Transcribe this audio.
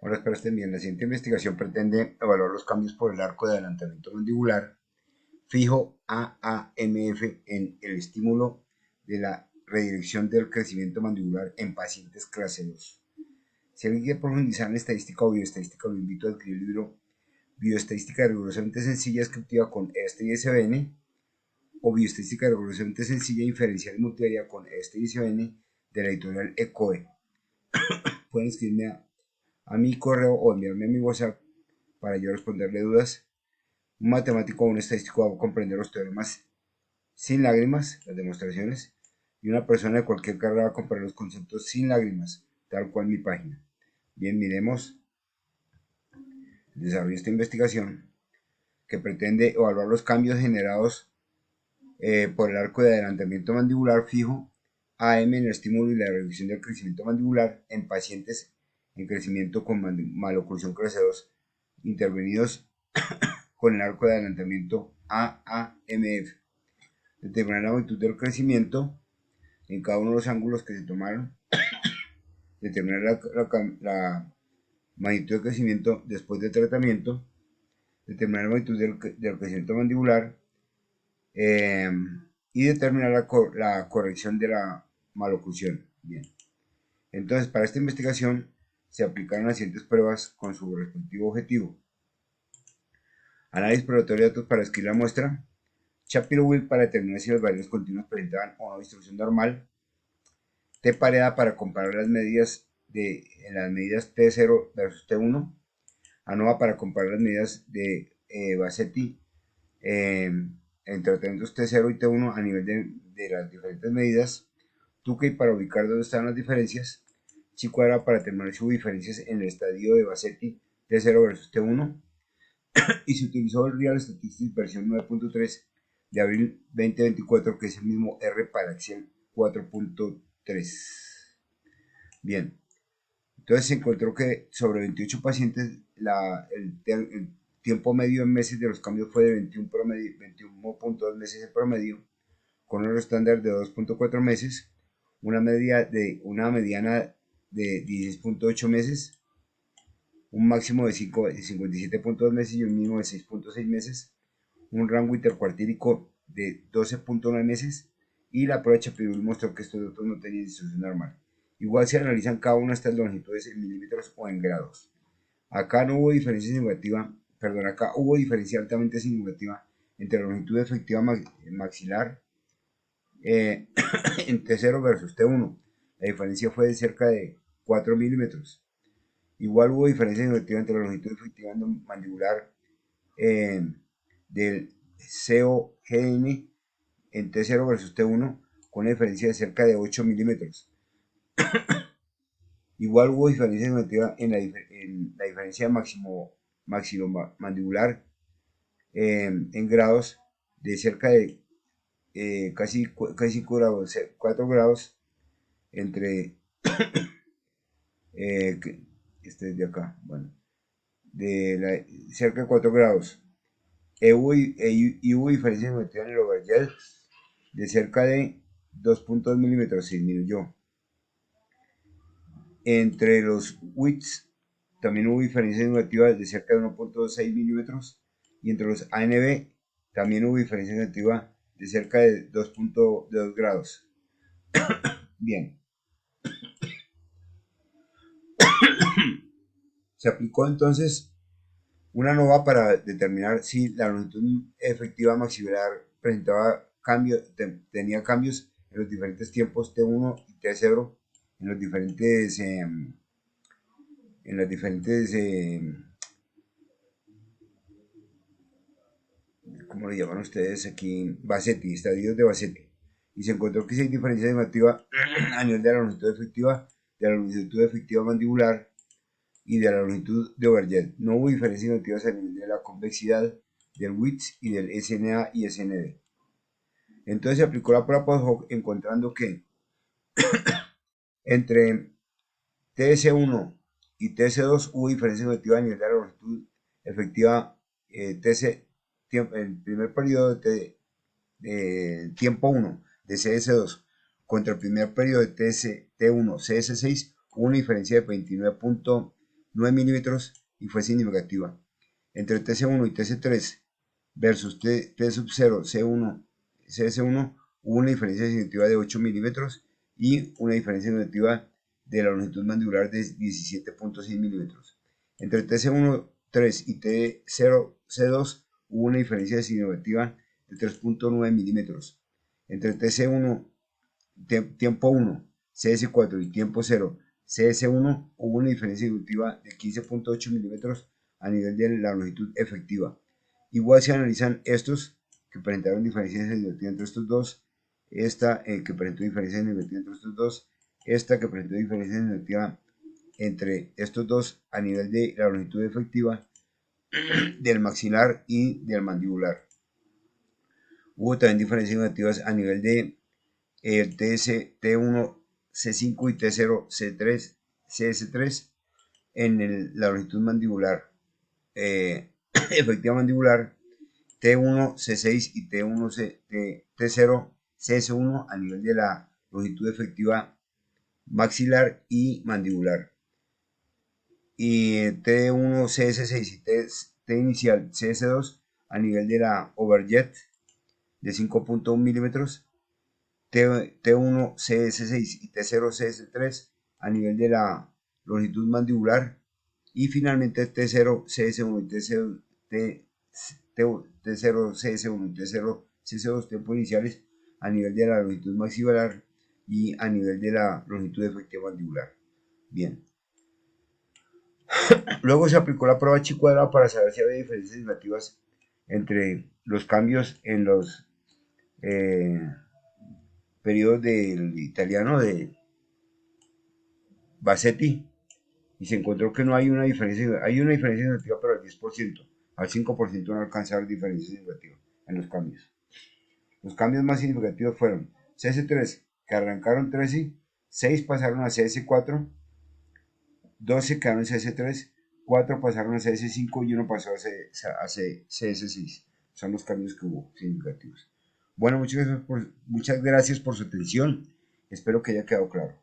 Ahora espero estén bien. La siguiente investigación pretende evaluar los cambios por el arco de adelantamiento mandibular fijo AAMF en el estímulo de la redirección del crecimiento mandibular en pacientes clase 2. Si alguien quiere profundizar en estadística o bioestadística, lo invito a adquirir el libro Bioestadística rigurosamente sencilla descriptiva con este y SBN o Bioestadística rigurosamente sencilla inferencial y multivariada con este y SBN de la editorial ECOE. Pueden escribirme a mi correo o enviarme a mi WhatsApp para yo responderle dudas. Un matemático o un estadístico va a comprender los teoremas sin lágrimas, las demostraciones, y una persona de cualquier carrera va a comprender los conceptos sin lágrimas, tal cual mi página. Bien, miremos el desarrollo de esta investigación que pretende evaluar los cambios generados por el arco de adelantamiento mandibular fijo AM en el estímulo y la reducción del crecimiento mandibular en pacientes en crecimiento con maloclusión clase 2 intervenidos con el arco de adelantamiento AAMF. Determinar la magnitud del crecimiento en cada uno de los ángulos que se tomaron. Determinar la magnitud de crecimiento después del tratamiento. Determinar la magnitud del crecimiento mandibular. Eh, y determinar la corrección de la maloclusión. Bien. Entonces, para esta investigación se aplicaron las siguientes pruebas con su respectivo objetivo. Análisis probatorio de datos para escribir la muestra. Shapiro-Wilk para determinar si los variables continuos presentaban o no distribución normal. T-pareda para comparar las medidas en las medidas T0 versus T1. ANOVA para comparar las medidas de Bassetti en tratamientos T0 y T1 a nivel de las diferentes medidas. Tukey para ubicar dónde están las diferencias. Chi-Quadra para determinar si hubo diferencias en el estadio de Bassetti T0 versus T1. Y se utilizó el Real Statistics versión 9.3 de abril 2024, que es el mismo R para Excel 4.3. Bien, entonces se encontró que sobre 28 pacientes el tiempo medio en meses de los cambios fue de 21.2 meses en promedio, con un estándar de 2.4 meses, una mediana de 16.8 meses, un máximo de 57.2 meses y un mínimo de 6.6 meses, un rango intercuartílico de 12.9 meses, y la prueba de Shapiro mostró que estos datos no tenían distribución normal. Igual se analizan cada una de estas longitudes en milímetros o en grados. Acá no hubo diferencia significativa, acá hubo diferencia altamente significativa entre la longitud efectiva maxilar en T0 versus T1. La diferencia fue de cerca de 4 milímetros. Igual hubo diferencia significativa entre la longitud efectiva mandibular del COGN en T0 versus T1 con una diferencia de cerca de 8 milímetros. Igual hubo diferencia significativa en la diferencia maxilomandibular en grados de cerca de casi 5 grados, 4 grados entre este es de acá, bueno, cerca de 4 grados. Y hubo diferencia significativa en el overgel de cerca de 2.2 milímetros, se disminuyó. Entre los WITS también hubo diferencias negativas de cerca de 1.6 milímetros, y entre los ANB también hubo diferencias negativas de cerca de 2.2 grados. Bien. Se aplicó entonces una ANOVA para determinar si la longitud efectiva maxilar tenía cambios en los diferentes tiempos T1 y T0 en los diferentes ¿cómo le llaman ustedes aquí? Bassetti, estadios de Bassetti. Y se encontró que si hay diferencia negativa a nivel de la longitud efectiva, de la longitud efectiva mandibular y de la longitud de overjet. No hubo diferencias negativas a nivel de la convexidad, del width y del SNA y SND. Entonces se aplicó la prueba post hoc encontrando que entre TS1 y TS2 hubo diferencia negativa a nivel de la longitud efectiva el primer periodo de tiempo 1 de CS2 contra el primer periodo de T1 CS6 hubo una diferencia de 29.2 9 milímetros y fue significativa. Entre TC1 y TC3 versus T sub 0, C1, CS1 hubo una diferencia significativa de 8 milímetros y una diferencia significativa de la longitud mandibular de 17.6 milímetros. Entre TC1, 3 y T0, C2 hubo una diferencia significativa de 3.9 milímetros. Entre TC1, tiempo 1, CS4 y tiempo 0, CS1 hubo una diferencia significativa de 15.8 milímetros a nivel de la longitud efectiva. Igual se analizan estos que presentaron diferencias significativas entre estos dos, esta que presentó diferencias significativas entre estos dos, esta que presentó diferencias significativas entre estos dos a nivel de la longitud efectiva del maxilar y del mandibular. Hubo también diferencias significativas a nivel de T1, C5 y T0, C3, CS3 en la longitud mandibular efectiva mandibular, T1, C6 y T0, CS1 a nivel de la longitud efectiva maxilar y mandibular. Y T1, CS6 y T inicial, CS2 a nivel de la overjet de 5.1 milímetros. T1, CS6 y T0, CS3 a nivel de la longitud mandibular. Y finalmente T0, CS1 y T0, CS1 y T0, CS2 tiempos iniciales a nivel de la longitud maxilar y a nivel de la longitud efectiva mandibular. Bien. Luego se aplicó la prueba chi cuadrado para saber si había diferencias significativas entre los cambios en los periodos del italiano de Bassetti y se encontró que no hay una diferencia, hay una diferencia significativa pero al 10%, al 5% no alcanza a haber diferencia significativa en los cambios. Los cambios más significativos fueron CS3, que arrancaron 13, 6 pasaron a CS4, 12 quedaron en CS3, 4 pasaron a CS5 y 1 pasó a CS6. Son los cambios que hubo significativos. Bueno, muchas gracias por su atención. Espero que haya quedado claro.